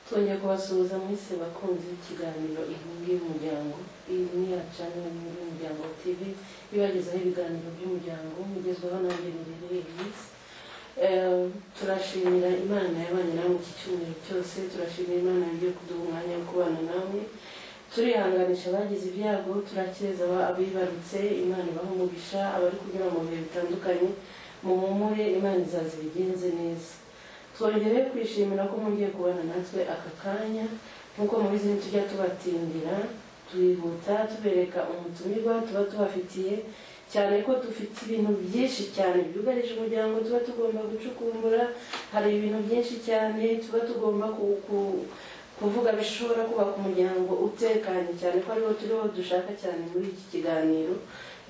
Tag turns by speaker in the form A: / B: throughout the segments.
A: Twongeye kubasuhuza mwese bakunze ikiganiro Inkingi y'Umuryango. Iyi ni ya channel y'Umuryango TV ibagezaho ibiganiro by'umuryango mugezweho na Lilies. Turashimira Imana yabanye namwe iki cyumweru cyose. Turashimira Imana yagiye kuduha umwanya wo kubana namwe. Turihanganisha abagize ibyago, turakeza abibarutse. Imana ibahe umugisha, abari kunyura mu bihe bitandukanye muhumure, Imana izazibigenze neza. Twongere kwishimira ko mugiye kubana natwe aka kanya, nkuko mubizi tujya tubatindira, turihuta tubereka umutumirwa tuba tubafitiye, cyane ko dufite ibintu byinshi cyane byugarije umuryango tuba tugomba gucukumbura. Hari ibintu byinshi cyane tuba tugomba kuvuga bishobora kubaka umuryango utekanye, cyane ko ariho turiho dushaka cyane muri iki kiganiro.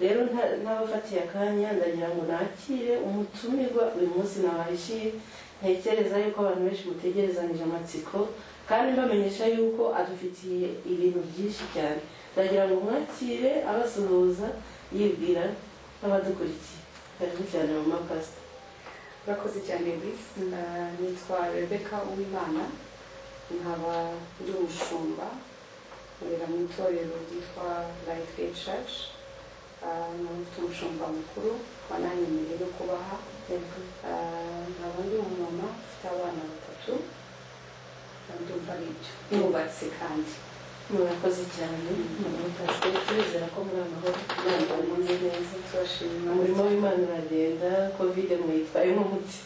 A: Rero n'abafatiye akanya ndagira ngo nakire umutumirwa uyu munsi nabahishiye. Ntekereza yuko abantu benshi mutegerezanije amatsiko, kandi mbamenyesha yuko adufitiye ibintu byinshi cyane. Ndagira ngo mwakire abasuhuza yibwira n'abadukurikiye. Karibu cyane mama Pastor.
B: Urakoze cyane Liz. Nitwa Rebecca Uwimana, nkaba ndi umushumba nkorera mu itorero ryitwa Life Faith Church. N'ufite umushumba mukuru wananyemereye no kubaha. Nkaba ndi umumama ufite abana batatu, ndumva ari ibyo nubatse kandi.
A: Murakoze cyane mama Pastor, turizera ko muri amahoro kandi mumeze neza.
B: Turashima
A: Umurimo w'Imana uragenda. Covid mwitwayemo umuti.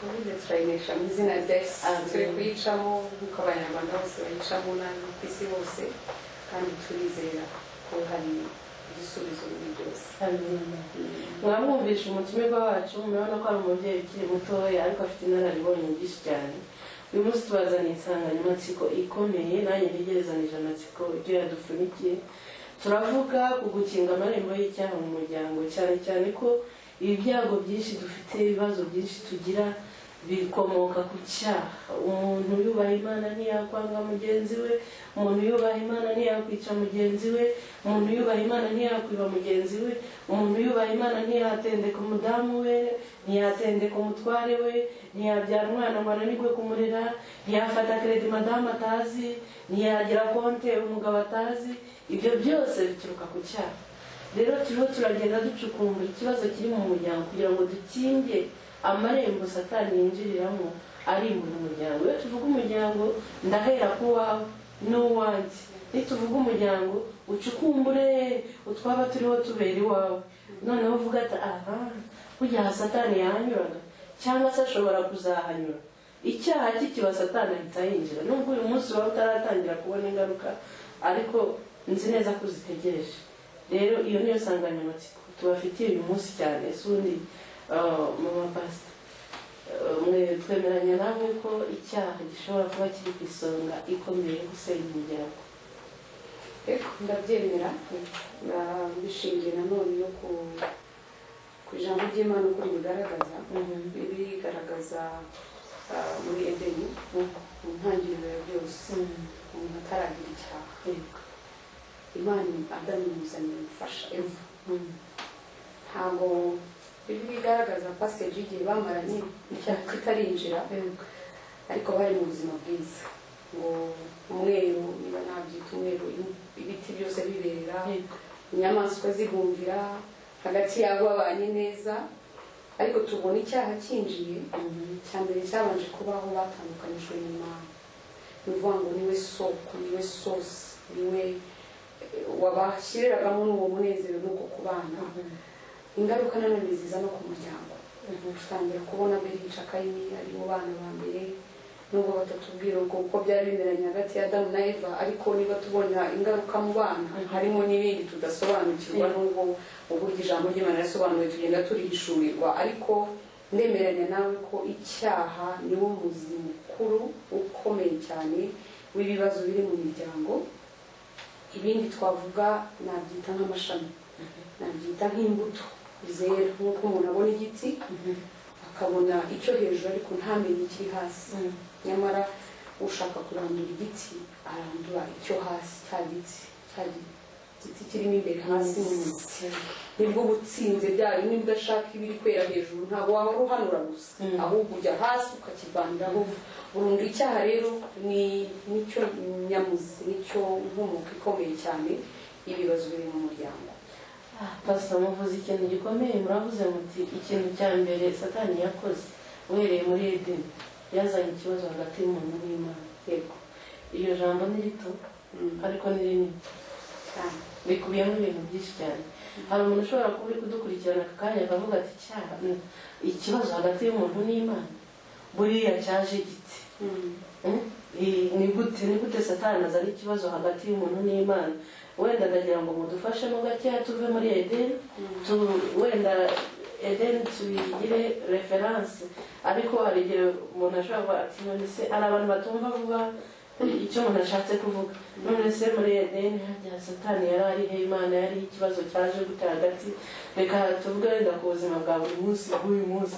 B: Covid turayinesha mu izina rya Yesu. Turi kuyicamo nk'uko abanyarwanda bose bayicamo n'andi ku isi hose, kandi turizera ko hari igisubizo muri byose.
A: Mwamwumvisha umutumirwa wacu, murabona ko ari umubyeyi ukiri mutoya ariko afite inararibonye byinshi cyane. Uyu munsi tubazaniye insanganyamatsiko ikomeye, nanjye ntegerezanije amatsiko ibyo yadupfunikiye. Turavuga ku gukinga amarembo y'icyaha mu muryango, cyane cyane ko ibi byago byinshi dufite, ibibazo byinshi tugira bikomoka ku cyaha. Umuntu yubaha Imana ntiyakwanga mugenzi we, umuntu yubaha Imana ntiyakwica mugenzi we, umuntu yubaha Imana ntiyakwiba mugenzi we, umuntu yubaha Imana ntiyatendeka umudamu we, ntiyatendeka umutware we, ntiyabyara umwana ngo ananirwe kumurera, ntiyafata credit madamu atazi, ntiyagira konte umugabo atazi. Ibyo byose bituruka ku cyaha. Rero turiho turagenda ducukumbura ikibazo kiri mu muryango kugira ngo dukinge amarembo Satani yinjiriramo arimbura umuryango. Iyo tuvuga umuryango, ndahera ku wawe n'uwanjye. Nituvuga umuryango, ucukumbure utwaba turiho tubera iwawe. Noneho uvuga ati aha kujya Satani yahanyuraga, cyangwa se ashobora kuzahanyura. Icyaha kikiba Satani ahita yinjira. Nubwo uyu munsi waba utaratangira kubona ingaruka, ariko nzi neza ko zitegereje. Rero iyo niyo nsanganyamatsiko tubafitiye uyu munsi cyane. Sundi mama Pastor, twemeranya nawe ko icyaha gishobora kuba kiri ku isonga ikomeye yo gusenya umuryango.
B: Ndabyemera. Bishingiye nanone yo ku ijambo ry'Imana uko ribigaragaza. Bigaragaza muri Edeni, mu ntangiriro ya byose, umuntu ataragira icyaha. Imana Adamu imuzaniye umufasha Eva. Ntabwo bigaragaza passage igihe bamaranye icyaha kitarinjira, ariko bari mu buzima bwiza. Ngo umweru, niba nabyita umweru, ibiti byose biberera, inyamaswa zigumvira, hagati yabo babanye neza. Ariko tubona icyaha kinjiye, cyambere cyabanje kubaho batandukanijwe n'Imana. Bivuga ngo niwe soko, niwe source, niwe wabashyiriragamo n'uwo munezero n'uko kubana. Ingaruka nanone ziza no ku muryango. Tutangira kubona Berica Kayini ari mu bana ba mbere, nubwo batatubwira uko byari bimeranye hagati ya Adamu na Eva, ariko niba tubona ingaruka mu bana, harimo n'ibindi tudasobanukirwa n'ubwo uburyo ijambo ry'Imana yasobanuye tugenda turihishurirwa. Ariko ndemeranya nawe ko icyaha niwo muzi mukuru ukomeye cyane w'ibibazo biri mu miryango. Ibindi twavuga nabyita nk'amashami, nabyita nk'imbuto zera. Nk'uko umuntu abona igiti akabona icyo hejuru ariko ntamenye ikiri hasi, nyamara ushaka kurandura igiti arandura icyo hasi, cya giti igiti kirimo imbere hasi n'umuzi nibwo butsinze bya bimwe udashaka ibiri kwera hejuru ntabwo wahora uhanura gusa ahubwo ujya hasi ukakivaniraho burundu icyaha rero nicyo nyamuzi nicyo nkomoka ikomeye cyane ibibazo biri mu muryango.
A: Pastor muvuze ikintu gikomeye muravuze muti ikintu cya mbere Satani yakoze uhereye muri Edeni yazanye ikibazo hagati y'umuntu n'Imana.
B: Yego
A: iyo jambo ni rito ariko ni rinini cyane bikubiyemo ibintu byinshi cyane. Hari umuntu ushobora kuba kudukurikirana aka kanya akavuga ati cyaha ikibazo hagati y'umuntu n'Imana buriya cyaje giti ni gute Satani azana ikibazo hagati y'umuntu n'Imana. Wenda ndagira ngo mudufashemo gakeya tuve muri Edeni wenda Edeni tugire reference ariko hari igihe umuntu ashobora kuba ati none se hari abantu batumva vuba icyo umuntu ashatse kuvuga. None se muri Edeni hajya Satani yari arihe Imana yari ikibazo cyaje gute hagati. Reka tuvuge wenda ku buzima bwa buri munsi bw'uyu munsi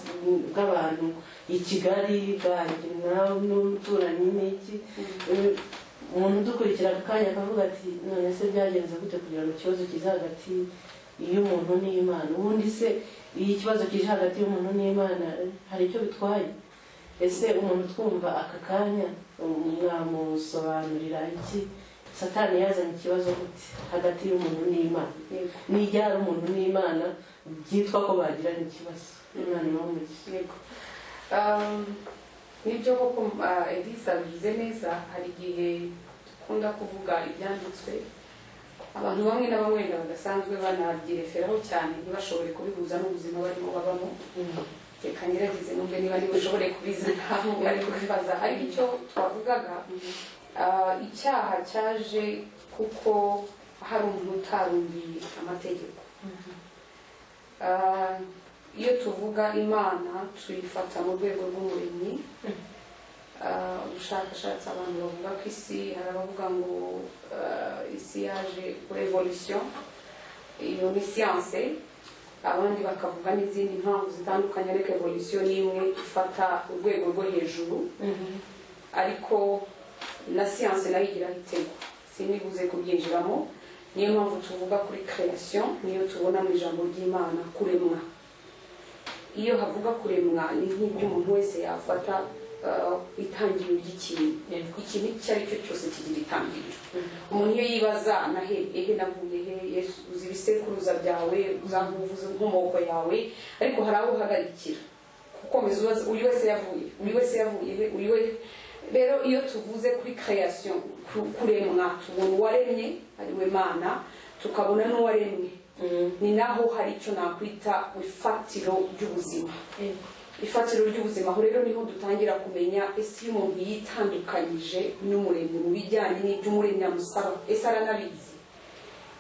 A: bw'abantu i Kigali bwanjye nawe n'umuturanyi n'iki umuntu udukurikira akanya akavuga ati none se byagenze gute kugira ngo ikibazo kize hagati y'umuntu n'Imana. Ubundi se iyi kibazo kije hagati y'umuntu n'Imana hari icyo bitwaye? Ese umuntu twumva aka kanya mwamusobanurira iki Satani yazanye ikibazo gute hagati y'umuntu n'Imana? Nijyara umuntu n'Imana byitwa ko bagirana ikibazo. Imana ibamugishe.
B: Yego nibyo koko Elisa bivuze neza. Hari igihe dukunda kuvuga ibyanditswe abantu bamwe na bamwe badasanzwe banabyireferaho cyane ntibashobore kubihuza n'ubuzima barimo babamo. Reka ngerageze numve niba ntibashobore kubizana bari kubibaza. Ariko icyo twavugaga icyaha cyaje kuko hari umuntu utarumviye amategeko. Iyo tuvuga Imana tuyifata mu rwego rw'umuremyi. Ubushakashatsi abantu bavuga ko isi hari abavuga ngo isi yaje kuri evolution iyo ni siyanse. Abandi bakavuga n'izindi mpamvu zitandukanye ariko evolution ni imwe ifata urwego rwo hejuru ariko na siyanse nayo igira itego sinibuze kubyinjiramo. Niyo mpamvu tuvuga kuri création niyo tubona mu ijambo ry'Imana kuremwa. Iyo havuga kuremwa ni nk'ibyo umuntu wese yafata itangiriro ry'ikintu. Ikintu icyo ari cyo cyose kigira itangiriro. Umuntu iyo yibaza ehe navuye he Yesu uzi ibisekuruza byawe uzamuvuza inkomoko yawe ariko hari aho uhagarikira gukomeza ubaza uyu wese yavuye he uyu we. Rero iyo tuvuze kuri création kuremwa tubona uwaremye ariwe Mana tukabona n'uwaremwe ni naho hari icyo nakwita ifatiro ry'ubuzima. Ifatiro ry'ubuzima aho rero niho dutangira kumenya ese umuntu yitandukanyije n'umuremyi mu bijyanye n'iby'umuremyi amusaba ese aranabizi.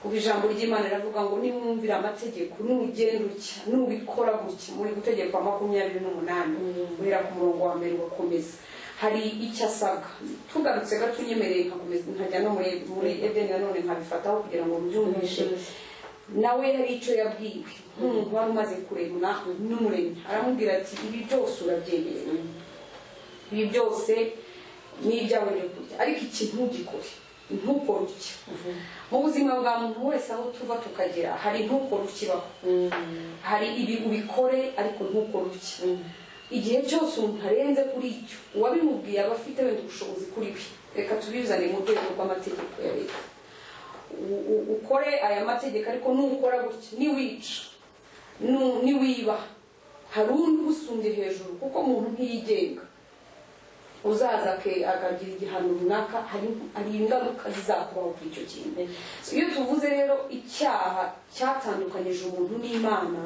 B: Kuko ijambo ry'Imana riravuga ngo nimwumvira amategeko n'ugenda utya n'ubikora gutya muri Gutegekwa 28 guhera ku murongo wa mbere ugakomeza hari icyo asabwa. Tugarutse gato unyemereye nkakomeza nkajya no muri Edeni nanone nkabifataho kugira ngo mbyumvishe. Nawe yari icyo yabwiwe nk'umuntu wari umaze kuremwa n'umuremyi aramubwira ati ibi byose urabyemeye ibi byose ni ibyawe byo kurya ariko iki ntugikore ntukore uki. Mu buzima bwa muntu wese aho tuva tukagera hari ntukore ukibaho hari ibi ubikore ariko ntukore uki. Igihe cyose umuntu arenze kuri icyo uwabimubwiye aba afite wenda ubushobozi kuri we. Reka tubizane mu rwego rw'amategeko ya leta. Ukore aya mategeko ariko nukora gutya niwica niwiba hari undi usumbye hejuru kuko umuntu ntiyigenga uzaza akagira igihano runaka hari ingaruka zizakubaho kuri icyo kintu. Iyo tuvuze rero icyaha cyatandukanyije umuntu n'Imana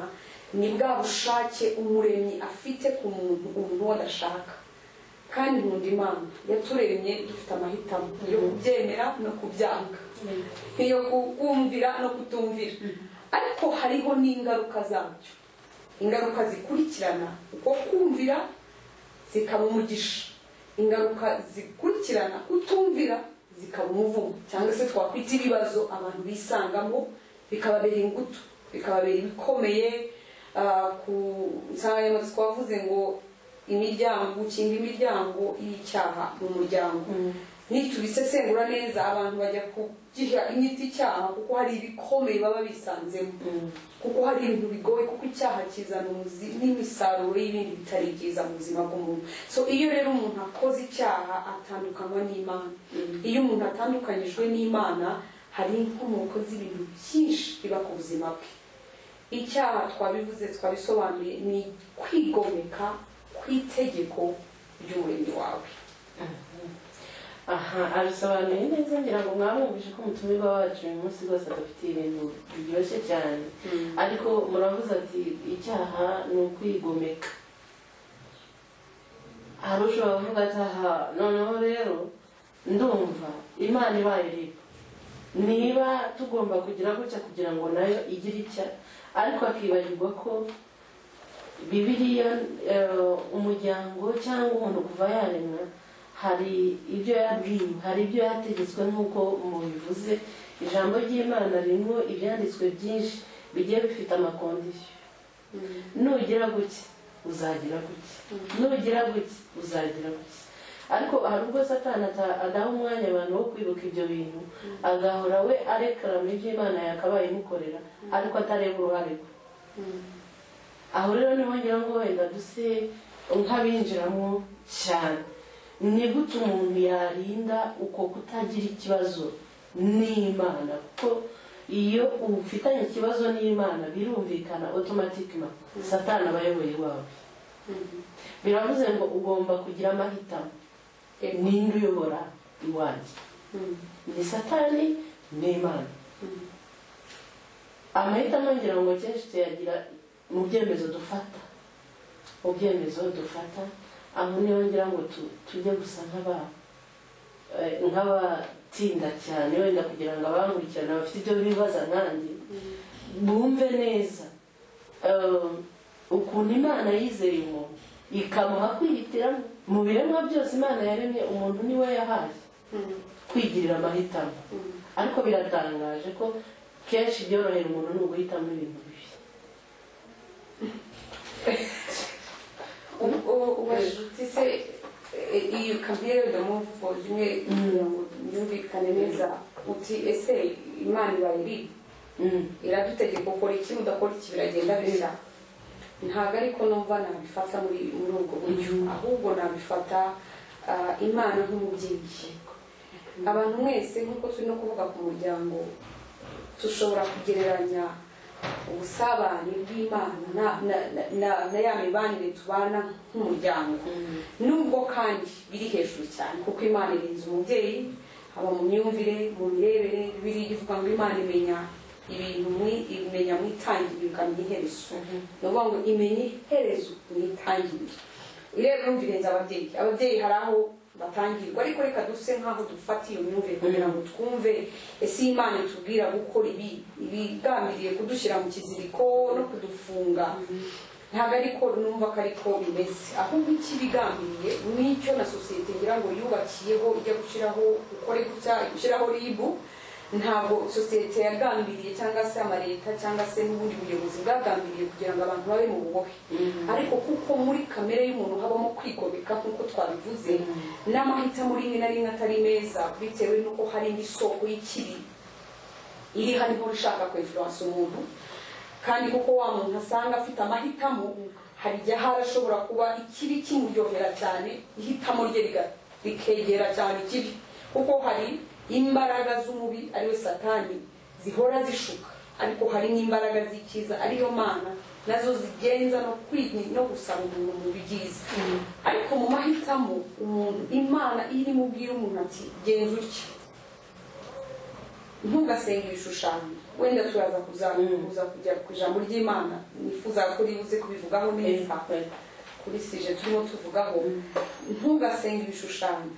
B: ni bwa bushake umuremyi afite ku muntu umuntu wadashaka. Kandi nkunda Imana yaturemye dufite amahitamo yo kubyemera no kubyanga iyo kumvira no kutumvira ariko hariho n'ingaruka zabyo. Ingaruka zikurikirana uko kumvira zikaba umugisha. Ingaruka zikurikirana kutumvira zikaba umuvumo cyangwa se twakwita ibibazo abantu bisangamo bikababera ingutu bikababera ibikomeye. Ku nsanganyamatsiko twavuze ngo imiryango gukinga imiryango y'icyaha mu muryango nitubisesengura neza abantu bajya kugiha imiti icyaha kuko hari ibikomeye baba bisanzemo kuko hari ibintu bigoye kuko icyaha kizana n'imisaruro y'ibindi bitari byiza mu buzima bw'umuntu. So iyo rero umuntu akoze icyaha atandukanywa n'Imana, iyo umuntu atandukanyijwe n'Imana hari inkomoko z'ibintu byinshi biba ku buzima bwe. Icyaha twabivuze twabisobanuye ni kwigomeka kw'itegeko ry'umuremyi wawe.
A: Abisobanuye neza ngira ngo mwamwumvishe ko umutumirwa wacu uyu munsi rwose adafitiye ibintu biryoshye cyane, ariko muravuze ati icyaha ni ukwigomeka. hari ushobora kuvuga ati aha noneho rero ndumva Imana ibaye riba niba tugomba kugira gutya kugira ngo nayo igire icya, ariko akibagirwa ko Bibiliya umuryango cyangwa umuntu kuva yaremwa hari ibyo yabwiwe, hari ibyo yategetswe nk'uko mubivuze. Ijambo ry'Imana ririmo ibyanditswe byinshi bigiye bifite amakondisiyo. Nugira gutya uzagira gutya, nugira gutya uzagira gutya. Ariko hari ubwo Satani adaha umwanya abantu wo kwibuka ibyo bintu, agahora we arekara mu byo Imana yakabaye imukorera ariko atareba uruhare rwe. Aho rero niho ngira ngo wenda duse nk'abinjiramo cyane, ni gute umuntu yarinda uko kutagira ikibazo n'Imana, kuko iyo ufitanye ikibazo n'Imana birumvikana automatically Satani abayoboye wawe. Biravuze ngo ugomba kugira amahitamo, ninde uyobora iwanjye, ni Satani n'Imana. Amahitamo ngira ngo kenshi tuyagira mu byemezo dufata, mu byemezo dufata. Aho niho ngira ngo tujye gusa nk'abatinda cyane wenda kugira ngo abankurikirana bafite ibyo bibaza nanjye bumve neza ukuntu Imana yizeye umuntu ikamuha kwihitiramo. Mu biremwa byose Imana yaremye umuntu niwe yahaye kwigirira amahitamo, ariko biratangaje ko kenshi byorohera umuntu ni uguhitamo ibintu bibi.
B: ubajutse iyo compare the move for zimwe yumvikane neza uti ese Imana ibaye iradutegeka gukora iki, udakora iki biragenda bishya. Ntabwo ariko numva nabifata muri ubwo buryo, ahubwo nabifata Imana nk'umubyeyi. Abantu mwese nk'uko turi no kuvuga ku muryango tushobora kugereranya ubusabane bw'Imana na ya mibanire tubana nk'umuryango, nubwo kandi biri hejuru cyane kuko Imana irinze umubyeyi, haba mu myumvire, mu mirebere. Bibiliya ivuga ngo Imana imenya ibintu imenya mu itangiriro ikamenya iherezo. Ni ukuvuga ngo imenya iherezo mu itangiriro. Ireba imyumvire ababyeyi hari aho batangirwa, ariko reka duse nk'aho dufata iyo myumvire kugira ngo twumve ese Imana itubwira gukora ibigambiriye kudushyira mu kiziriko no kudufunga. Ntabwo ariko numva ko ariko bimeze, ahubwo ikibigambiriye n'icyo na sosiyete ngira ngo yubakiyeho ijya gushyiraho ukore gutya gushyiraho ribu. Ntabwo sosiyete yagambiriye cyangwa se amaleta cyangwa se n'ubundi buyobozi bwagambiriye kugira ngo abantu babe mu bubohe, ariko kuko muri kamere y'umuntu habamo kwigomeka nk'uko twabivuze, n'amahitamo rimwe na rimwe atari meza bitewe n'uko hari indi soko y'ikibi iri hariho ushaka kwinfluence umuntu. Kandi kuko wa muntu asanga afite amahitamo, hari igihe harashobora kuba ikibi kimuryohera cyane, ihitamo rye rikegera cyane ikibi, kuko hari imbaraga z'umubi ariwe Satani zihora zishuka, ariko hari n'imbaraga z'ikiza ariyo Mana nazo zigenza no gusaba umuntu mu byiza. Ariko mu mahitamo umuntu Imana iri mubwira umuntu ati genza utya, ntugasenge ibishushanyo. Wenda turaza kujya ku ijambo ry'Imana, nifuza ko ribuze kubivugaho neza kuri sije turimo tuvugaho. Ntugasenge ibishushanyo,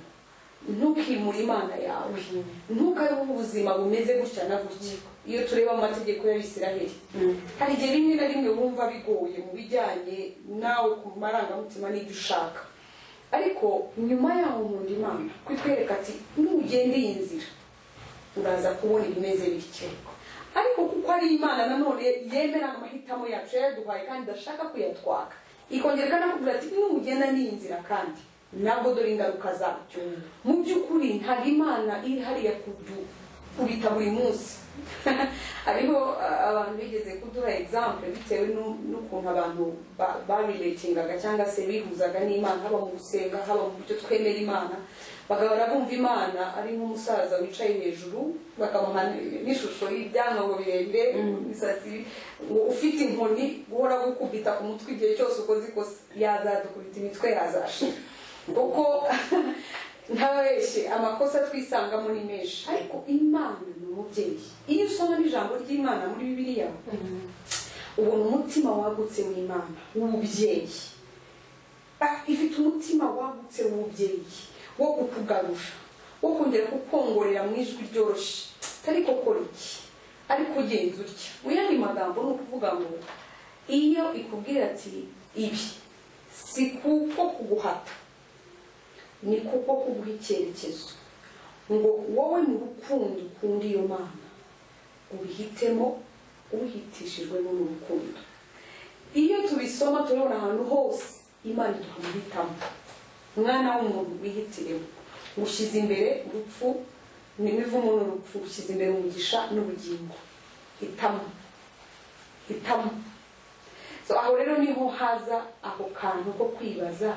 B: ntukimure Imana yawe, ntukabeho ubuzima bumeze gutya na gutya. Iyo tureba mu mategeko y'Abisiraheli, hari igihe rimwe na rimwe wumva bigoye mu bijyanye nawe ku marangamutima n'ibyo ushaka, ariko nyuma yaho nkunda Imana kwitwereka ati nugende iyi nzira uraza kubona ibimeze bityo. Ariko kuko ari Imana nanone yemera amahitamo yacu yaduhaye kandi idashaka kuyatwaka, ikongera ikanakubwira ati nugenda n'iyi nzira kandi nabwo dore ingaruka zabyo. Mu by'ukuri ntabwo Imana iri hariya kubita buri munsi. Hariho abantu bigeze kuduha example bitewe n'ukuntu abantu barelatingaga cyangwa se bihuzaga n'Imana, haba mu gusenga, haba mu buryo twemera Imana, bagahora bumva Imana ari nk'umusaza wicaye hejuru, bakamuha n'ishusho y'ibyanwa ngo birebire, imisatsi ngo ufite inkoni guhora gukubita ku mutwe igihe cyose ukoze ikosa, yazadukubita imitwe yazashira. Kuko ntabeshe amakosa twisangamo ni menshi, ariko Imana ni umubyeyi. Iyo usoma n'ijambo ry'Imana muri Bibiliya, ubona umutima wagutse w'Imana w'umubyeyi. Ifite umutima wagutse w'umubyeyi wo kukugarura, wo kongera kukongorera mu ijwi ryoroshye, ariko kora iki, ariko ugenza utya. Mu yandi magambo ni ukuvuga ngo iyo ikubwira ati ibi si kuko kuguhata, ni kuko kuguha icyerekezo, ngo wowe mu rukundo ukunda iyo Mana ubihitemo uhitishijwe n'urukundo. Iyo tubisoma turabona ahantu hose Imana iduha amahitamo. Mwana w'umuntu wihitiremo, ushyize imbere urupfu n'imivumo n'urupfu, ushyize imbere umugisha n'ubugingo. Hitamo. So aho rero niho haza ako kantu ko kwibaza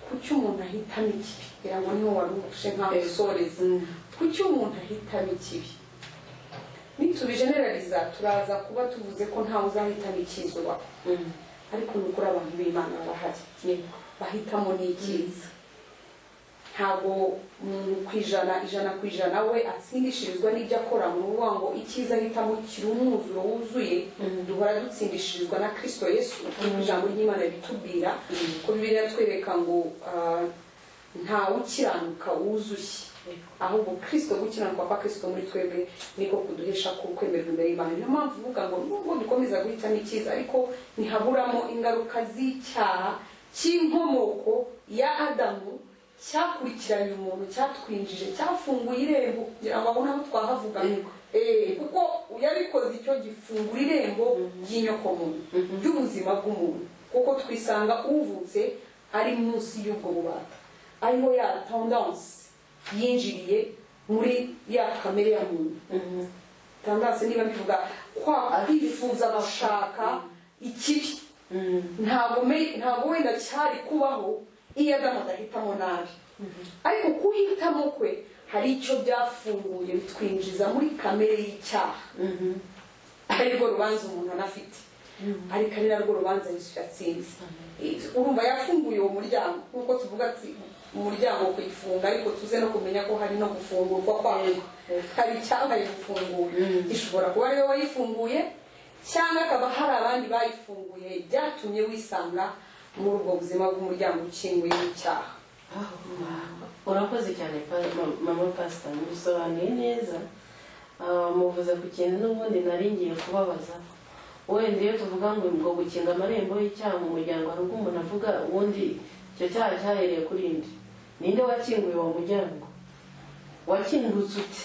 B: kuki umuntu ahitamo ikibi. Kugira ngo niho warushe nkaho usoreza, kuki umuntu ahitamo ikibi. Nitubijeneraliza turaza kuba tuvuze ko ntawe uzahitamo icyiza, ariko nukuri abantu b'Imana barahari bahitamo n'icyiza. Ntabwo umuntu ijana we atsindishirizwa n'ibyo akora. Mu ruvuga ngo icyiza ahitamo kiri umwuzuro wuzuye, duhora dutsindishirizwa na Kristo Yesu. Ijambo ry'Imana bitubwira ko Bibiliya twereka ngo ntawe ukiranuka wuzuye, ahubwo Kristo gukiranuka kwa Kristo muri twebwe niko kuduhesha kwemerwa imbere y'Imana. Niyo mpamvu uvuga ngo nubwo dukomeza guhitamo icyiza, ariko ntihaburamo ingaruka z'icyaha cy'inkomoko ya Adamu cyakurikiranye umuntu, cyatwinjije, cyafunguye irembo kugira ngo abone aho twahavuga. Kuko yabikoze icyo gifungura irembo ry'inyokomuntu ry'ubuzima bw'umuntu, kuko twisanga uvutse ari munsi y'ubwo bubata, ariho ya tendance yinjiriye muri ya kamere ya muntu. Tendance niba bivuga kwa kwifuza gushaka ikibi, ntabwo wenda cyari kubaho iyo Adamu adahitamo nabi. Ariko kuhitamo kwe hari icyo byafunguye bitwinjiza muri kamere y'icyaha. Arirwo rubanza umuntu anafite, ariko ari narwo rubanza Yesu yatsinze. Urumva yafunguye uwo muryango, nkuko tuvuga ati umuryango kuyifunga, ariko tuze no kumenya ko hari no gufungurwa kwayo. Hari icyabaye gufungura, gishobora kuba ariwe wayifunguye cyangwa akaba hari abandi bayifunguye, byatumye wisanga muri ubwo buzima bw'umuryango ukinguye w'icyaha.
A: Urakoze cyane mama Pastor, mubisobanuye neza. Muvuze ku kintu n'ubundi naringiye kubabaza. Wenda iyo tuvuga ngo gukinga amarembo y'icyaha mu muryango, hari ubwo umuntu avuga ubundi icyo cyaha cyahereye kuri nde? Ninde wakinguye uwo muryango? Wakingutse ute?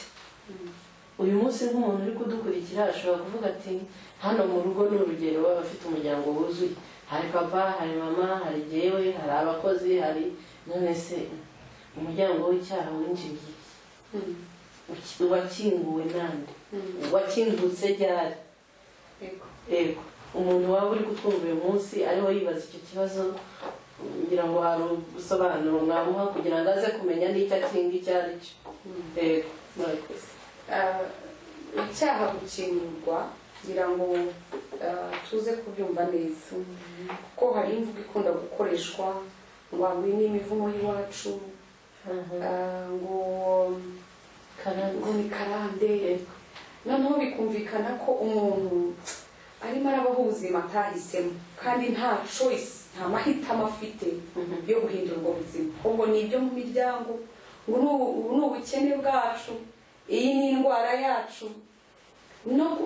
A: Uyu munsi nk'umuntu uri kudukurikira ashobora kuvuga ati hano mu rugo ni urugero bafite umuryango wuzuye, hari papa, hari mama, hari jewe, hari abakozi, hari none se umuryango w'icyaha winjiriye wakinguwe nande? Wakingutse ryari? Ego umuntu waba uri kutwumva uyu munsi ariho yibaza icyo kibazo, ngira ngo hari ubusobanuro mwamuha kugira ngo aze kumenya n'icyo akinga icyo ari cyo. Ego murakoze.
B: Icyaha gukingurwa ngira ngo tuze kubyumva neza, kuko hari imvugo ikunda gukoreshwa ngo iyi ni imivumo y'iwacu, ngo ni karande. Noneho bikumvikana ko umuntu arimo arabaho ubuzima atahisemo, kandi nta choice, nta mahitamo afite yo guhindura ubwo buzima. Ubwo ni ibyo mu miryango, ngo ni ubukene bwacu, iyi ni indwara yacu.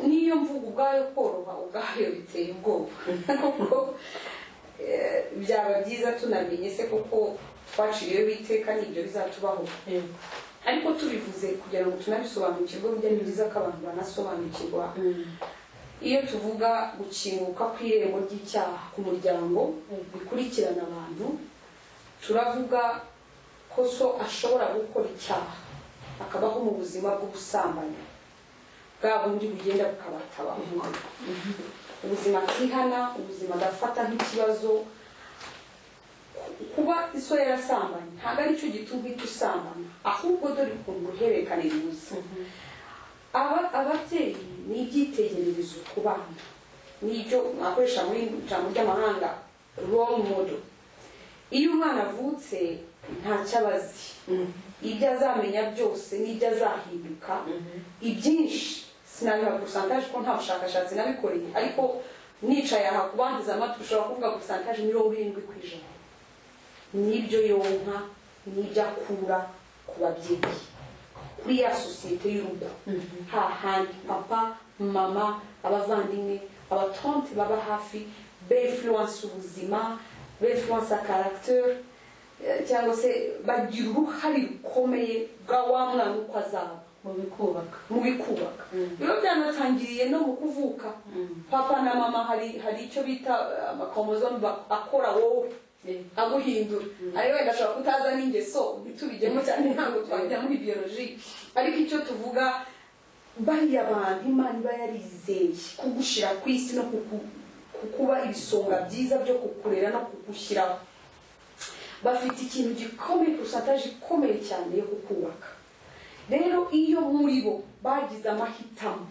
B: Niyo mvugo ubwayo koroha ubwayo biteye ubwoba, kuko byaba byiza tunamenye se kuko twaciriyeho iteka n'ibyo bizatubaho. Ariko tubivuze kugira ngo tunabisobanukirwe, burya ni byiza ko abantu banasobanukirwa iyo tuvuga gukinguka kw'irembo ry'icyaha ku muryango bikurikirana abantu, turavuga ko so ashobora gukora icyaha akabaho mu buzima bw'ubusambanyi bwa bundi bugenda bukabatabaho, ubuzima bwihana, ubuzima agafata nk'ikibazo. Kuba iso yarasambanye ntabwo ari cyo gituma uhita usambana, ahubwo dore ukuntu uhererekana ibibuza. Ababyeyi ni ibyitegererezo ku bana, n'ibyo mwakoresha muri ijambo ry'amahanga role model. Iyo umwana avutse ntacyo abazi, ibyo azamenya byose n'ibyo azahinduka ibyinshi sinabiha pourcentage ko nta bushakashatsi nabikoreye, ariko nicaye aha kubangiza amatwi ushobora kuvuga pourcentage 70% n'ibyo yonka n'ibyo akura ku babyeyi kuri ya sosiyete y'urugo. Hahandi papa mama abavandimwe abatonte baba hafi b'influence ubuzima, b'influence caractère, cyangwa se bagira uruhare rukomeye bwa wa mwana uko azaba mu bikubaka. Rero byanatangiriye no mu kuvuka, papa na mama hari icyo bita amakromosome akora wowe aguhindura. Ari wenda ashobora kutaza n'ingeso bitubijyemo cyane, ntabwo twajya muri biologie, ariko icyo tuvuga bariya abantu Imana iba yarizeye kugushira ku isi no kukuba ibisonga byiza byo kukurera no kugushyiraho, bafite ikintu gikomeye, pourcentage ikomeye cyane yo kukubaka. Rero iyo muri bo bagize amahitamo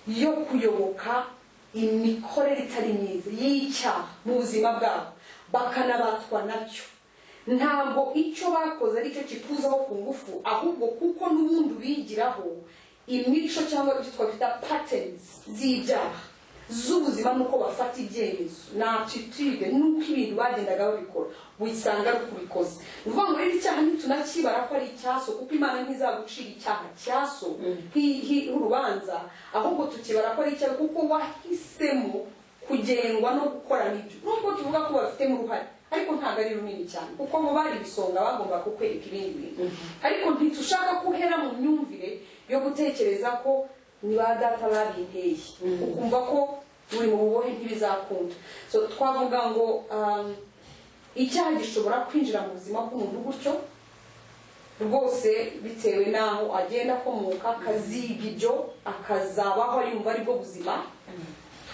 B: yo kuyoboka imikorere itari myiza y'icyaha mu buzima bwabo bakanabatwa nacyo, ntabwo icyo bakoze ari cyo kikuzaho ku ngufu, ahubwo kuko n'ubundi bigiraho imico cyangwa ibyo twita patterns z'ibyaha z'ubuzima, nuko bafata ibyemezo na attitude nuko ibintu bagendaga babikora wisanga ari kubikoze. Uvuga ngo rero icyaha ntitunakibara ko ari icyaso, kuko Imana ntizagucira icyaha cyaso urubanza, ahubwo tukibara ko ari icyaha kuko wahisemo kugengwa no gukora n'ibyo. Nubwo tuvuga ko bafitemo uruhare, ariko ntabwo ari runini cyane, kuko ngo bari ibisonga bagomba kukwereka ibindi bintu. Ariko ntitushaka kuhera mu myumvire yo gutekereza ko ni ba data babinteye, ukumva ko muri mu bubohe ntibizakunda. So twavuga ngo icyaha gishobora kwinjira mu buzima bw'umuntu gutyo rwose, bitewe n'aho agenda akomoka, akaziga ibyo akazabaho yumva aribwo buzima.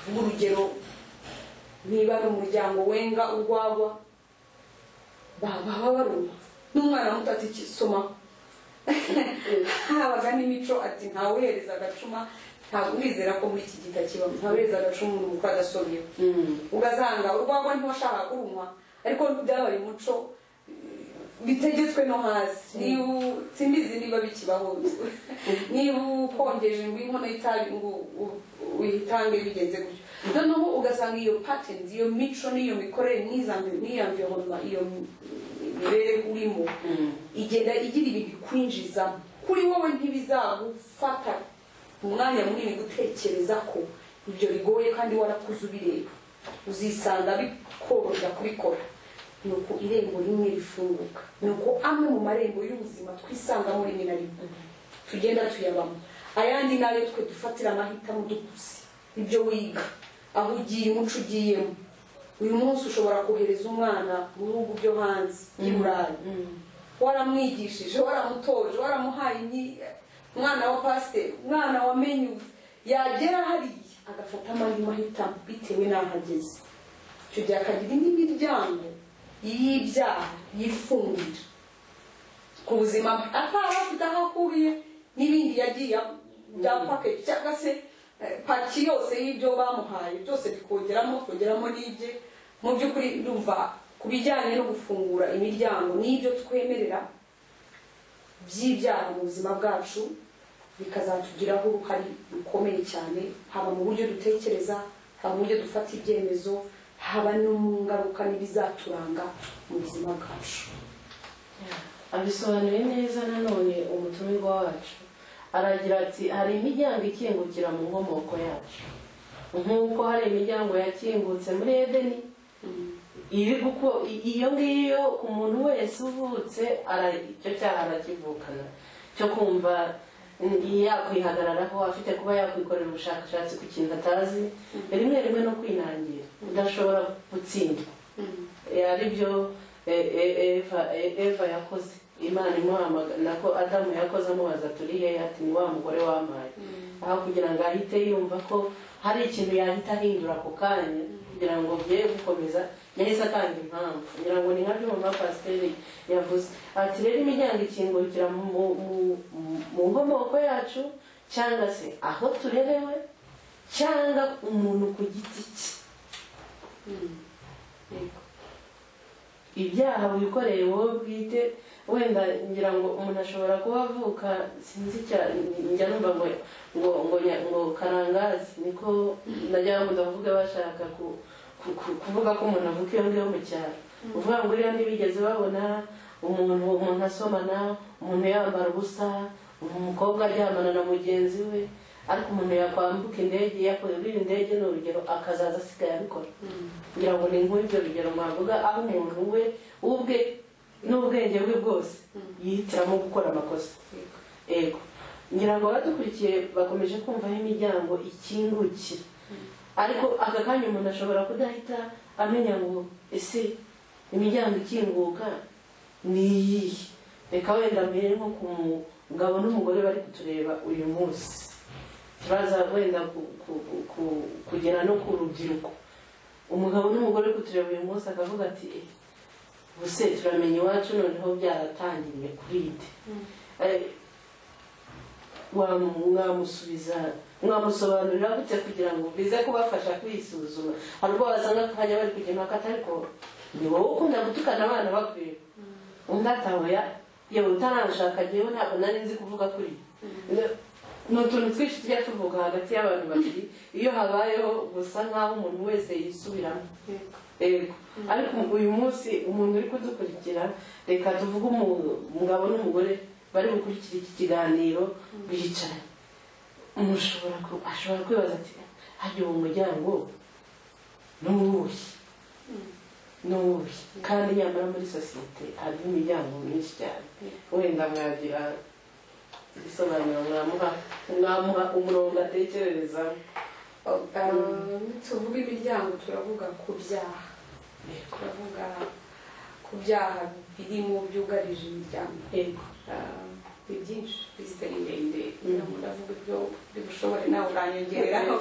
B: Tuvuga urugero, niba ari umuryango wenga urwagwa, baba barumva n'umwana muto ati soma habaga n'imico ati ntawuhereza agacuma, ntabwo wizera ko muri iki gita kibamo ntawuhereza agacuma umuntu uko adasomye. Ugasanga urwagwa ntiwashaka kurumwa, ariko byabaye umuco bitegetswe no hasi. Niba simbizi niba bikibaho, niba ukongeje ngo inkono y'itabi ngo uyitange bigenze gutyo. Noneho ugasanga iyo patterns, iyo mico n'iyo mikorere n'iyamvihonwa, iyo mirere urimo igenda igira ibintu kwinjiza kuri wowe, ntibizagufata umwanya munini gutekereza ko ibyo bigoye kandi warakuze ubireba, uzisanga bikoroshya kubikora. Nuko irembo rimwe rifunguka, nuko amwe mu marembo y'ubuzima twisangamo rimwe na rimwe tugenda tuyabamo, ayandi nayo twe dufatira amahitamo dukuze. Ibyo wiga, aho ugiye, umuco ugiyemo. Uyu munsi ushobora kohereza umwana mu bihugu byo hanze y'Iburayi, waramwigishije, waramutoje, waramuhaye umwana wa pasiteri, umwana wamenye, yagera hariya agafata amandi mahitamo bitewe n'aho ageze. Icyo gihe akagira indi miryango y'ibyaha yifungira ku buzima bwe, atarafite aho akuriye n'ibindi yagiye bya package cyangwa se paki yose y'ibyo bamuhaye byose bikongeramo n'ibye. Mu by'ukuri ndumva ku bijyanye no gufungura imiryango n'ibyo twemerera by'ibyaha mu buzima bwacu, bikazatugiraho uruhare rukomeye cyane, haba mu buryo dutekereza, haba mu buryo dufata ibyemezo, haba no mu ngaruka n'ibizaturanga mu buzima bwacu.
A: Abisobanuye neza. Nanone umutumirwa wacu aragira ati hari imiryango ikingukira mu nkomoko yacu, nk'uko hari imiryango yakingutse muri Edeni, iyo ngiyo ku muntu wese uvutse icyo cyaha arakivukana cyo kumva yakwihagararaho, afite kuba yakwikorera ubushakashatsi ku kintu atazi, rimwe rimwe no kwinangira udashobora gutsinda. Ari byo Eva yakoze, Imana imuhamagara nako Adamu yakoze amubaza turi he, ati ni wa mugore wamaye, aho kugira ngo ahite yumva ko hari ikintu yahita ahindura ako kanya kugira ngo bye gukomeza, yahise atanga impamvu kugira ngo ni nka byo mama Pasiteri yavuze ati rero imiryango ikingurukira mu nkomoko yacu, cyangwa se aho turerewe, cyangwa umuntu ku giti cye. Ibyaha wikoreye wowe bwite, wenda ngira ngo umuntu ashobora kuba avuka sinzi cyane, njya numva ngo karangazi, niko najya ndavuga bashaka kuvuga ko umuntu avuka iyo ngiyo mu cyaro, uvuga ngo iriya ntibigeze babona umuntu asomana, umuntu yambara ubusa, umukobwa aryamana na mugenzi we, ariko umuntu yakwambuka indege, yakorera indege ni urugero, akazaza asigaye abikora. Ngira ngo ni nk'ibyo rugero mwavuga, aho umuntu we ubwe n'ubwenge bwe bwose yihitiramo gukora amakosa. Ego ngira ngo badukurikiye bakomeje kumva aho imiryango ikingukira, ariko aka kanya umuntu ashobora kudahita amenya ngo ese imiryango ikinguka ni iyihe. Reka wenda mbere nko ku mugabo n'umugore bari kutureba uyu munsi, turaza wenda kugera no ku rubyiruko. Umugabo n'umugore kutureba uyu munsi akavuga ati buse turamenya iwacu noneho byaratangiriye kuri ite, mwamusobanurira gute kugira ngo bize kubafasha kwisuzuma. Hari ubwo wasanga akanya bari kujya impaka, ariko ni wowe ukunda gutukana abana bakwiye, undi atahoya yewe utanashaka jyewe ntabwo nari nzi kuvuga kuri. Ni utuntu twinshi tujya tuvuga hagati y'abantu babiri iyo habayeho gusa nk'aho umuntu wese yisubiramo. Ego ariko uyu munsi umuntu uri kudukurikira, reka tuvuge umugabo n'umugore bari gukurikira iki kiganiro bicara, ashobora kwibaza ati hajya uwo muryango n'uwuhe kandi nyamara muri sosiyete hari imiryango myinshi cyane. Wenda mwagira ibisobanuro mwamuha umurongo atekerereza.
B: Tuvuga imiryango turavuga ku byaha, turavuga ku byaha birimo byugarije imiryango. Ni byinshi, lisite ni ndende, ndavuga ibyo bishobora nawe uranyongereraho,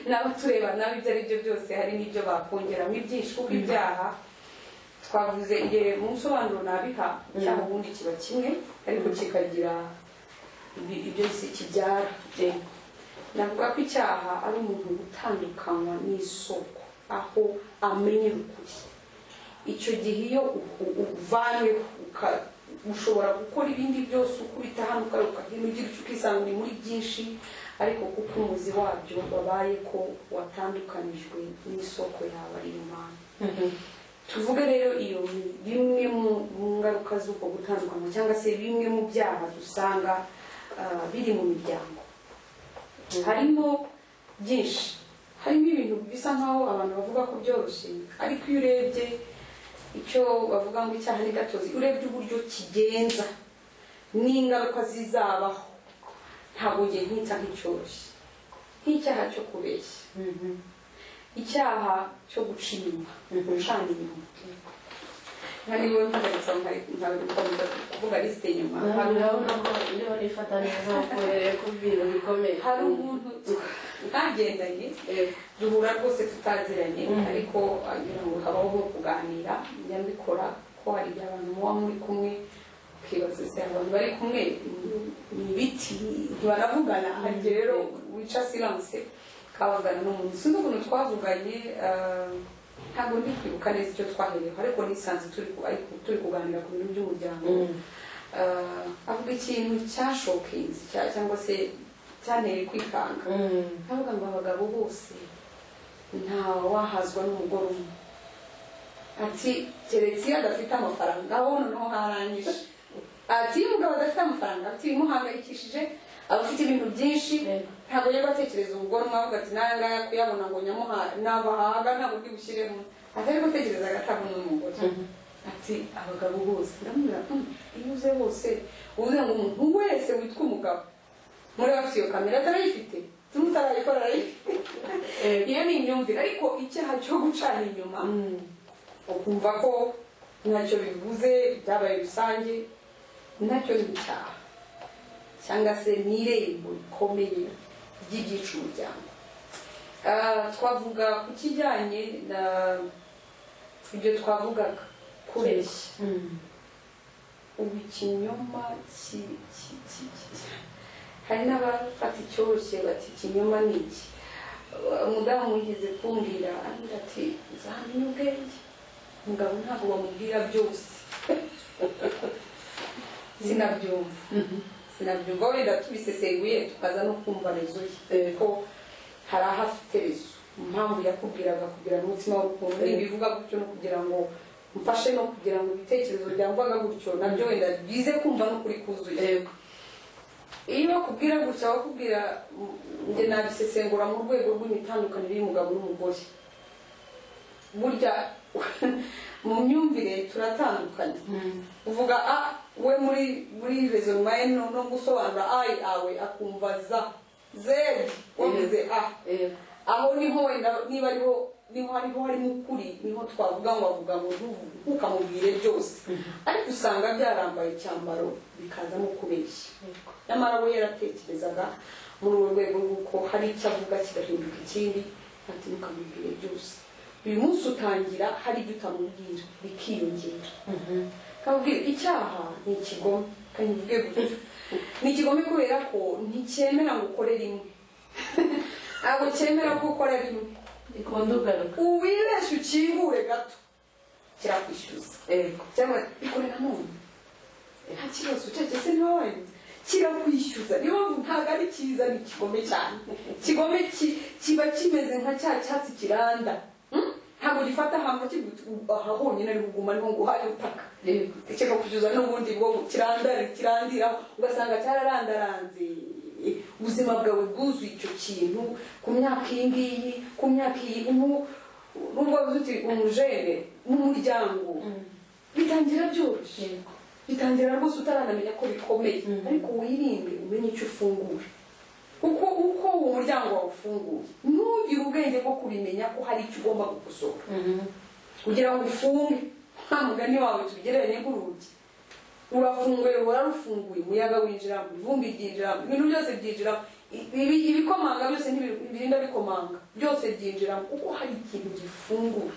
B: n'abatureba nawe ibyo ari byo byose hari n'ibyo bakongeramo ibyinshi, kuko ibyaha twavuze igihe mu nsobanuro nabiha, icyaha ubundi kiba kimwe ariko kikagira ibyo kibyara. Navuga ko icyaha ari umuntu utandukanywa n'isoko, aho amenye ukuri. Icyo gihe iyo uvanye ushobora gukora ibindi byose ukubita hano ukagenda ugira icyo ukisanga uri muri byinshi, ariko kuko umuzi wabyo wabaye ko watandukanijwe n'isoko yawe ari Imana. Tuvuge rero iyo bimwe mu ngaruka z'uko gutandukanywa, cyangwa se bimwe mu byaha dusanga biri mu miryango. Harimo byinshi, harimo ibintu bisa nkaho abantu bavuga ko byoroshye, ariko iyo urebye icyo bavuga ngo icyaha ni gatozi, urebye uburyo kigenza n'ingaruka zizabaho, ntabwo ngiye nkita nk'icyoroshye. Nk'icyaha cyo kubeshya, icyaha cyo guca inyuma, gucana inyuma. Niba mpagaritse nkabikomeza kuvuga lisite inyuma,
A: niba nifata neza ku bintu bikomeye.
B: Hari umuntu twagendanye duhura rwose tutaziranye, ariko agira ngo habaho kuganira, njya mbikora ko hari igihe abantu muba muri kumwe ukibaza se abantu bari kumwe ni ibiti ntibaravugana, hari rero wica silence kavugana n'umuntu. Sinzi ukuntu twavuganye, ntabwo ndi kwibuka neza icyo twahereyeho, ariko nisanze turi kuganira ku bintu by'umuryango. Avuga ikintu cyashokinze cyangwa se cyanteye kwikanga. Avuga ngo abagabo bose nta wahazwa n'umugore umwe, ati keretse iyo adafite amafaranga, aho noneho harangije. Ati iyo umugabo adafite amafaranga, ati bimuhangayikishije, aba afite ibintu byinshi, ntabwo yari gutekereza umugore umwe, avuga ati naya ngaya kuyabona ngo nabahaga ntabwo ndi bushyiremo, atari gutekereza agatabona n'umugore. Ati abagabo bose, ndamubwira iyo uze bose uvuze ngo umuntu wese witwa umugabo muri bafite iyo kamera atarayifite tumutarayikora iyo ni imyumvire ariko icyaha cyo gucana inyuma ukumva ko ntacyo bivuze byabaye rusange ntacyo ni icyaha cyangwa se n'irembo rikomeye ry'ibyica umuryango. Twavuga ku kijyanye na ibyo twavugaga kubeshya ubu ikinyoma hari n'abafata icyoroshye bati ikinyoma ni iki. Umudamu yigeze kumbwira ati zamenya ubwenge umugabo ntabwo bamubwira byose sinabyumva wenda tubisesenguye tukaza no kumva rezo ye ko hari aho afite rezo impamvu yakubwiraga kugira n'umutima w'urukundo bivuga gutyo no kugira ngo mfashe no kugira ngo ibitekerezo byamvaga gutyo nabyo wenda bize kumva no kuri kuzuye. Iyo bakubwira gutya bakubwira nge nabisesengura mu rwego rw'imitandukano y'umugabo n'umugore burya mu myumvire turatandukanye uvuga we muri raisonnement no gusobanura awe akumva wavuze aho niho wenda niba hariho harimo ukuri niho twavuga ngo avuga ngo ntukamubwire byose ariko usanga byarambaye icyambaro bikazamo kubeshya nyamara we yaratekerezaga muri urwo rwego rw'uko hari icyo avuga kigahinduka ikindi ati ntukamubwire byose. Uyu munsi utangira hari ibyo utamubwira bikiyongera kamubwira icyaha ni ikigome kandi uvuge gutyo ni ikigome kubera ko nticyemera ngo ukore rimwe ntabwo cyemera ko ukora rimwe uwibeshye ukingure gato kirakwishyuza cyangwa ikorera none nta kibazo ucecetse niba wabivuze kirakwishyuza niyo mpamvu ntabwo ari cyiza ni ikigome cyane ikigome kiba kimeze nka cya cyatsi kiranda ntabwo gifata ahantu aha honyine ari kuguma ariho ngo uhaye utaka kikakwishyuza n'ubundi bwo kirandira ugasanga cyararandaranze ubuzima bwawe bwuzuye icyo kintu ku myaka iyi ngiyi ku myaka iyi nubwo uti umujene n'umuryango bitangira byoroshye bitangira rwose utaranamenya ko bikomeye ariko wirinde umenye icyo ufungura uko uwo muryango wawe ufunguye ntugire ubwenge bwo kubimenya ko hari icyo ugomba gukosora kugira ngo ufunge nta mugani wawe tubigereranye nk'urugi urafunguye wararufunguye umuyaga winjiramo ivumbi ryinjiramo ibintu byose byinjiramo ibikomanga byose ntibirinda bikomanga byose byinjiramo kuko hari ikintu gifunguye.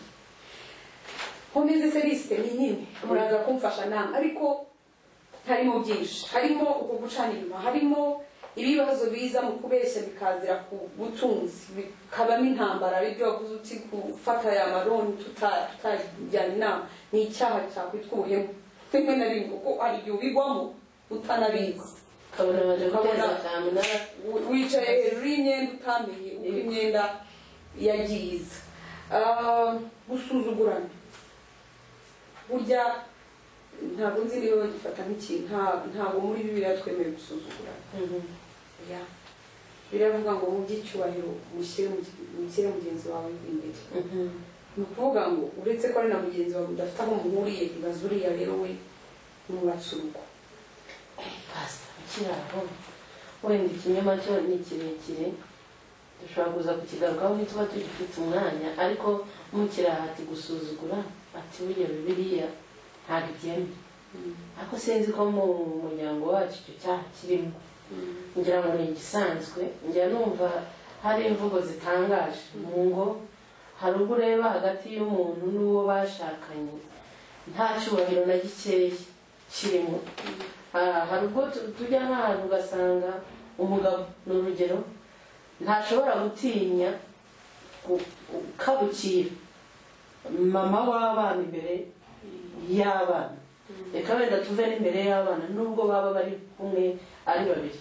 B: Nkomeze serisite ni nini muraza kumfasha nama ariko harimo byinshi harimo uko gucana inyuma harimo ibibazo biza mu kubeshya bikazira ku butunzi bikabamo intambara aribyo wavuze uti gufata ya maroni tutajyana inama ni icyaha cyakwitwa ubuhemu rimwe na rimwe kuko hari igihe ubigwamo utanabizi ukabona wicaye hejuru y'imyenda utamenye uko imyenda yagiye iza. Gusuzugurana burya ntabwo nzi niba bagifata nk'ikintu ntabwo muri Bibiliya twemewe gusuzugurana biravuga ngo mu by'icyubahiro mushyire mugenzi wawe imbere ni ukuvuga ngo uretse ko ari na mugenzi wawe udafite aho muhuriye ibaze uriya rero we mwubatse urugo
A: ikiraho wenda ikinyoma cyo ni kirekire dushobora kuza kukigarukaho ntituba tugifite umwanya ariko mukiraha ati gusuzugura ati buriya Bibiliya ntabwo ibyemera ariko sinzi ko mu muryango wacu icyo cyaha kirimo ngira ngo ni igisanzwe njya numva hari imvugo zitangaje mu ngo hari ubwo ureba hagati y'umuntu n'uwo bashakanye nta cyubahiro na gikeya kirimo hari ubwo tujya nk'ahantu ugasanga umugabo ni urugero ntashobora gutinya gukabukira mama w'abana imbere y'abana reka wenda tuve n'imbere y'abana nubwo baba bari kumwe ari babiri.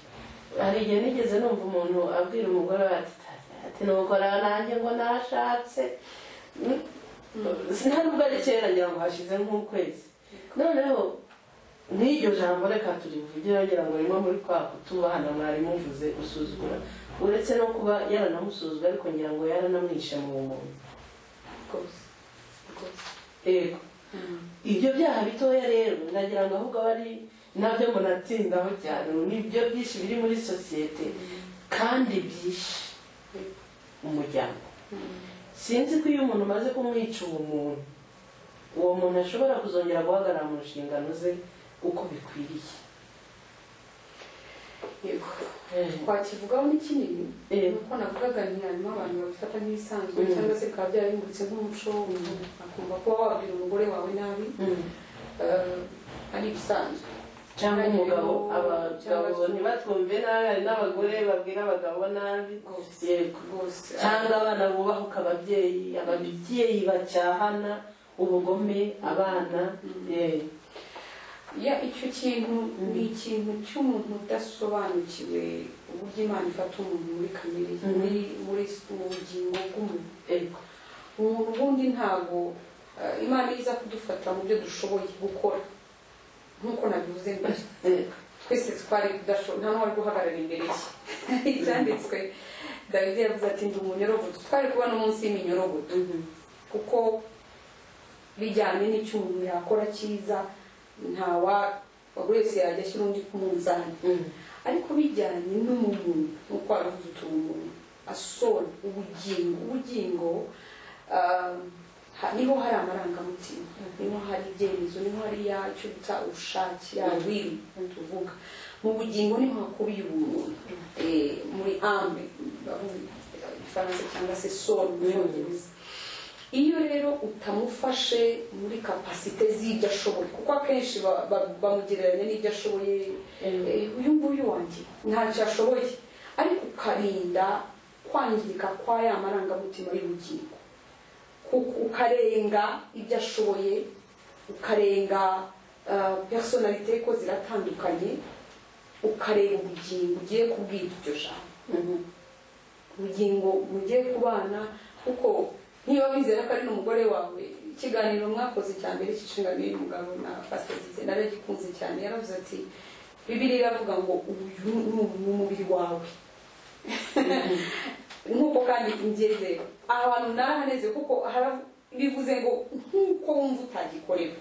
A: Hari igihe nigeze numva umuntu abwira umugore ati nukora nanjye ngo narashatse ntabwo ari kera ngira ngo hashize nk'ukwezi noneho n'iryo jambo reka turivugira ngira ngo rimwe muri kwa kutubahana mwari muvuze gusuzugura uretse no kuba yaranamusuzugura ariko ngira ngo yaranamwishe mu bumuntu ibyo byaha bitoya rero ndagira ngo ahubwo bari nabyo munatindaho cyane nibyo byinshi biri muri sosiyete kandi byinshi umuryango. Sinzi ko iyo umuntu umaze kumwica uwo muntu ashobora kuzongera guhagarara mu nshingano ze uko bikwiriye.
B: Yego twakivugaho ni kinini kuko navugaga nti harimo abantu babifata nk'ibisanzwe cyangwa se bikaba byarahindutse nk'umuco akumva ko wabwira umugore wawe nabi ari ibisanzwe
A: cyangwa umugabo. Abagabo ntibatwumve nabi, hari n'abagore babwira abagabo nabi. Cyangwa abana bubahuka ababyeyi bacyahana ubugome abana.
B: Icyo kintu ni ikintu cy'umuntu udasobanukiwe uburyo Imana ifata umuntu muri kamere muri ubugingo bw'umuntu. Umuntu ubundi ntabwo Imana iza kudufata mu byo dushoboye gukora nk'uko nabivuze mbere. Twese twari kudashobora, nta n'uwari guhagarara imbere ye. Ibyanditswe Dawidi yavuze ati ndi umunyorogoto, twari kuba no munsi y'iminyorogoto kuko bijyanye n'icyo umuntu yakora cyiza buri wese yajya ashyira undi ku munzani. Ariko bijyanye n'umuntu nk'uko waravuze uti umuntu asora ubugingo niho hari amarangamutima, niho hari ibyemezo, niho hari yacyo bita ubushake, yawiri tuvuga. Mu bugingo niho hakubiye ubumuntu muri ame ifaransa cyangwa se soul mu Cyongereza. Iyo rero utamufashe muri kapasite z'ibyo ashoboye, kuko akenshi bamugereranya n'ibyo ashoboye, uyu nguyu wanjye ntacyo ashoboye, ariko ukarinda kwangirika kwa ya marangamutima y'ubugingo, ukarenga ibyo ashoboye, ukarenga personalite ko ziratandukanye, ukareba ubugingo ugiye kubwira iryo jambo, ubugingo mugiye kubana. Kuko niba wizera ko ari n'umugore wawe, ikiganiro mwakoze cya mbere cy'inshingano y'umugabo na Pastor Zite naragikunze cyane. Yaravuze ati Bibiliya iravuga ngo uyu ni umubiri wawe. Nk'uko kandi ingeze ahantu narahaneze kuko bivuze ngo nk'uko wumva utagikorera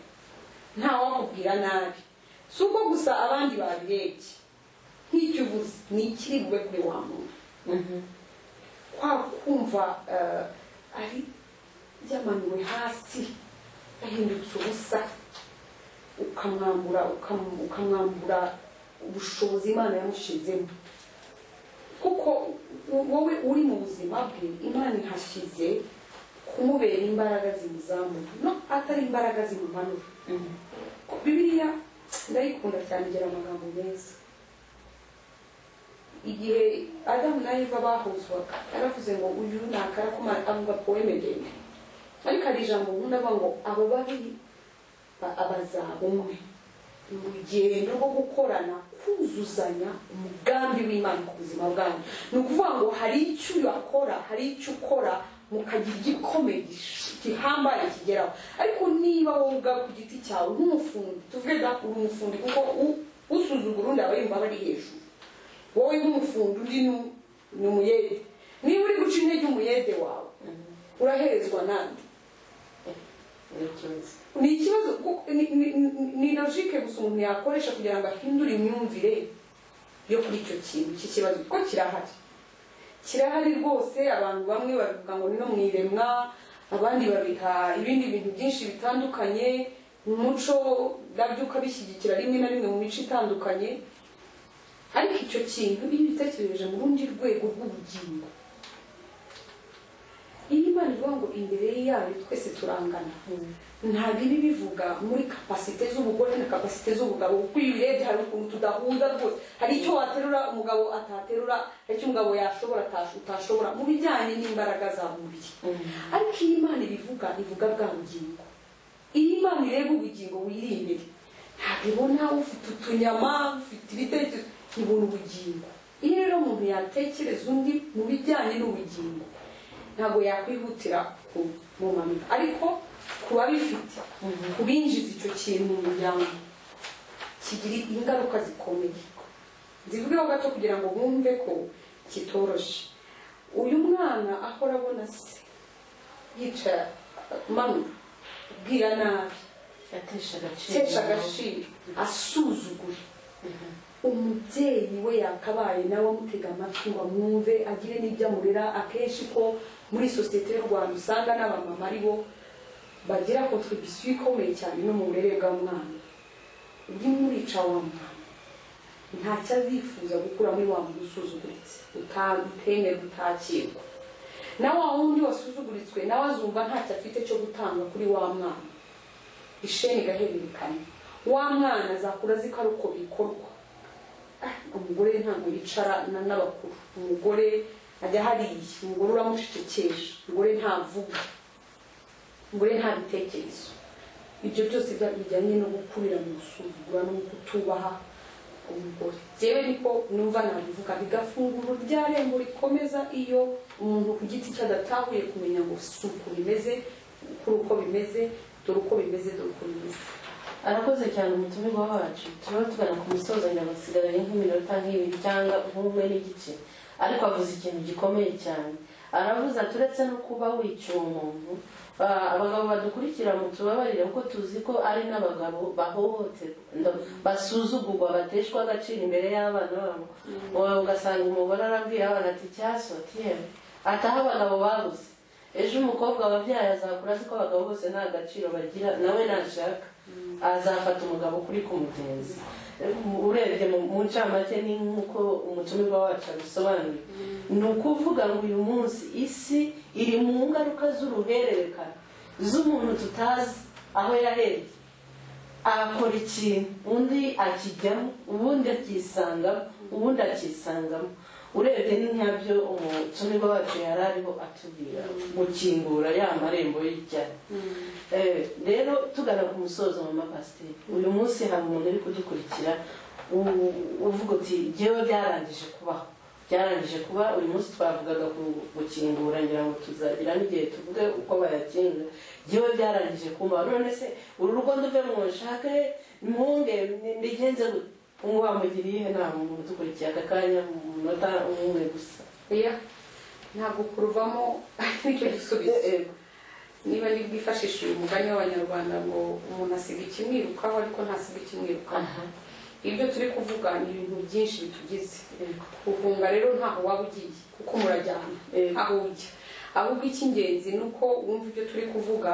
B: nta wakubwira nabi, si uko gusa abandi babirebye nk'icyo uvuze ni ikiri bube kuri wa muntu. Kwa kumva ari yamanuwe hasi ahindutse ubusa, ukamwambura ubushobozi Imana yamushizemo. Kuko wowe uri mu buzima bwe, Imana ihashyize kumubera imbaraga zimuzamura, no atari imbaraga zimumanura. Bibiliya ndayikunda cyane, igira amagambo meza. Igihe Adamu na Eva bahuzwaga, yaravuze ngo uyu nakara ko avuga poeme ndende, ariko ari ijambo nkunda avuga ngo abo babiri abazaba umwe. Urugendo rwo gukorana, kuzuzanya umugambi w'Imana ku buzima bwanyu. Ni ukuvuga ngo hari icyo yakora, hari icyo ukora mukagira igikomeye gihambaye kigeraho. Ariko niba wowe ubwawe ku giti cyawe nk'umufundi, tuvuge da uri umufundi kuko usuzugura undi aba yumva bari hejuru, wowe nk'umufundi undi ni umuyede. Niba uri guca intege umuyede wawe, uraherezwa nande? Ni ikibazo, ni logique gusa umuntu yakoresha kugira ngo ahindure imyumvire yo kuri icyo kintu cy'ikibazo, kuko kirahari rwose. Abantu bamwe bavuga ngo ni no mwiremwa, abandi babiha ibindi bintu byinshi bitandukanye. Umuco ndabyuka bishyigikira rimwe na rimwe mu mico itandukanye. Ariko icyo kintu iyo ubitekereje mu rundi rwego rw'ubugingo, iyo Imana ivuga ngo imbere yayo twese turangana, nta bibi bivuga muri kapasite z'ubugore na kapasite z'ubugabo. Kuko iyo ubirebye hari ukuntu tudahuza rwose. Hari icyo waterura umugabo ataterura, hari icyo umugabo yashobora utashobora mu bijyanye n'imbaraga za mubiri. Ariko iyo Imana ibivuga, ivuga bwa bugingo. Iyo Imana ireba ubugingo wiri imbere, ntabwo ibona ufite utunyama, ufite ibitekerezo, ibona ubugingo. Iyo rero umuntu yatekereza undi mu bijyanye n'ubugingo, ntabwo yakwihutira kumumamika. Ariko kuba bifite, kubinjiza icyo kintu mu muryango, kigira ingaruka zikomeye. Zivugeho gato kugira ngo bumve ko kitoroshe. Uyu mwana ahora abona se yicara manura, ubwira nabi, atesha agaciro asuzugura umubyeyi we yakabaye nawe amutega amatwi ngo amwumve agire n'ibyo amurera. Akenshi ko muri sosiyete y'u Rwanda usanga n'abamama ari bo bagira contribution ikomeye cyane no mu burere bw'umwana. Uri murica wa mwana ntacyo azifuza gukura muri wa muntu usuzuguritse utemera utakirwa, na wa wundi wasuzuguritswe nawe azumva ntacyo afite cyo gutanga kuri wa mwana. Isheni gahererekanye wa mwana azakura azi ko ari uko bikorwa. Umugore ntabwo yicara n'abakuru, umugore ajya hariya, umugore uramucecekesha, umugore ntavuga, umugore nta bitekerezo. Ibyo byose bijyanye no gukurira mu gusuzugura no kutubaha umugore. Jewe niko numva nabivuga, bigafungura ryarembo rikomeza iyo umuntu ku giti cyadatahuye kumenya ngo suko bimeze, kuri uko bimeze, dore uko bimeze, dore uko bimeze.
A: Arakoze cyane umutumirwa wacu. Tuba tugana ku musozo nyabasigaranye nk'iminota nk'ibiri cyangwa nk'umwe n'igice, ariko avuze ikintu gikomeye cyane. Aravuze ati uretse no kuba wica umuntu, abagabo badukurikira mu tubabarire kuko tuzi ko ari n'abagabo bahohoterwa, basuzugurwa, bateshwa agaciro imbere y'abana babo. Ugasanga umugore arabwiye abana ati cyasotiye ataha abagabo babuze. Ejo umukobwa wabyaye azakura azi ko abagabo bose nta gaciro bagira, nawe nashaka azafata umugabo kuri kumugenzi. Urebye mu ncamake ni nk'uko umutumirwa wacu abisobanuye, ni ukuvuga ngo uyu munsi isi iri mu ngaruka z'uruhererekane z'umuntu tutazi aho yahereye, akora ikintu undi akijyamo, ubundi akisangamo, ubundi akisangamo. Urebye ni nkabyo umutumirwa wacu yari ariho atubwira, gukingura ya marembo y'icyaha. Rero tugana ku musozo mama Pasiteri, uyu munsi hari umuntu uri kudukurikira uvuga uti jewe byarangije kubaho, byarangije kuba. Uyu munsi twavugaga gukingura, ngira ngo tuzagira n'igihe tuvuge uko bayakinga. Jewe byarangije kubaho, none se uru rugo nduve mu nshake mpunge mbigenze gute? Wamugiriye nta muntu dukurikiye aka kanya mu munota umwe gusa.
B: Ntabwo kuruvamo nicyo gisubizo. Niba bwifashisha uyu mugani w'Abanyarwanda ngo umuntu asiga ikimwirukaho ariko ntasiga ikimwirukaho. Ibyo turi kuvuga ni ibintu byinshi bitugize. Guhunga rero ntaho waba ugiye kuko murajyana aho ujya. Ahubwo icy'ingenzi ni uko wumva ibyo turi kuvuga,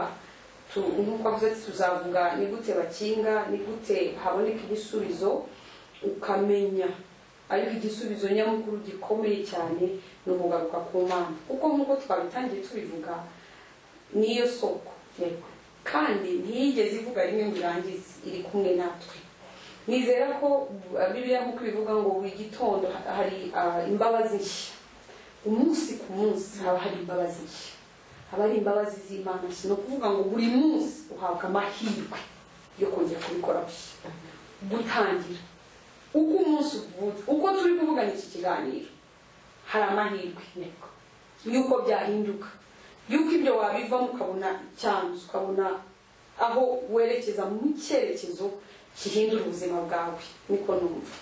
B: nk'uko avuze ati tuzavuga ni gute bakinga, ni gute haboneka igisubizo, ukamenya ariko igisubizo nyamukuru gikomeye cyane ni ukugaruka ku Mana, kuko nk'uko twabitangiye tubivuga niyo soko, kandi ntiyigeze ivuga rimwe ngo irangize, iri kumwe natwe. Nizera ko Bibiliya nk'uko bivuga ngo buri gitondo hari imbabazi nshya, umunsi ku munsi haba hari imbabazi nshya, haba hari imbabazi z'Imana. Si no kuvuga ngo buri munsi uhabwa amahirwe yo kongera kubikora bishya, gutangira uko umunsi uvuze, uko turi kuvugana iki kiganiro, hari amahirwe yuko byahinduka, yuko ibyo wabivamo ukabona icyanzu, ukabona aho werekeza mu cyerekezo kihindura ubuzima bwawe. Niko numva.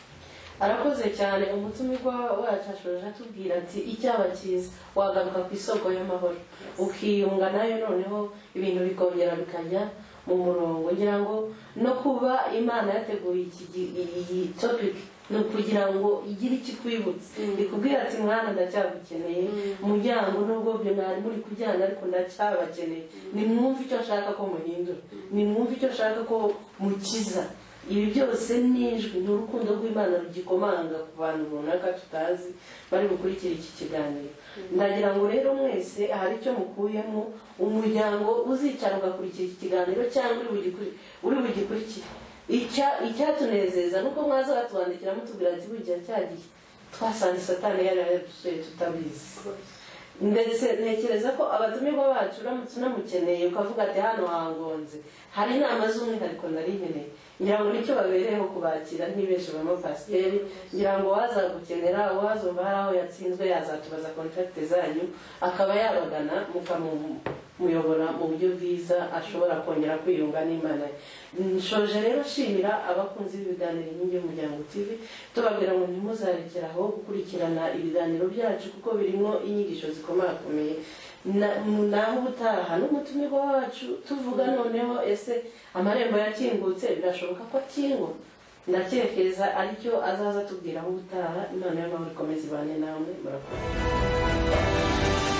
A: Arakoze cyane umutumirwa wacu ashoje atubwira ati icyaba cyiza wagaruka ku isoko y'amahoro, ukiyunga nayo, noneho ibintu bikongera bikajya mu murongo. Ngira ngo no kuba Imana yateguye iyi topic ni ukugira ngo igire ikikwibutsa, ikubwira ati mwana ndacyagukeneye, umuryango nubwo byo mwari muri kujyana ariko ndacyabakeneye. Nimwumve icyo ashaka ko muhindura, nimwumve icyo ashaka ko mukiza. Ibi byose nijwi ni urukundo rw'Imana rugikomanga ku bantu runaka tutazi bari gukurikira iki kiganiro. Ndagira ngo rero mwese hari icyo mukuyemo, umuryango uzicara ugakurikira iki kiganiro cyangwa uri bugikurikire. Icyatunezeza nuko mwaza batwandikira mutubwira ati burya cyagiye twasanze Satani yari yadusuye tutabizi. Ndetse ntekereza ko abatumirwa bacu uramutse unamukeneye ukavuga ati hano hangonze, hari inama z'umwihariko nari nkeneye, ngira ngo nicyo babereyeho kubakira ntibeshe mama Pasiteri. Ngira ngo wazagukenera, wazumva hari aho yatsinzwe yazatubaza kontakte zanyu akaba yabagana muyobora mu buryo bwiza ashobora kongera kwiyunga n'Imana. Nshoje rero shimira abakunzi b'ibiganiro Inkingi y'Umuryango TV, tubabwira ngo ntimuzarekeraho gukurikirana ibiganiro byacu kuko birimo inyigisho zikomakomeye. Naho ubutaha n'umutumirwa wacu tuvuga noneho ese amarembo yakingutse birashoboka ko akingwa. Ndatekereza aricyo azaza tubwira aho ubutaha. Imana y'amahoro ikomeze ibane namwe. Murakoze.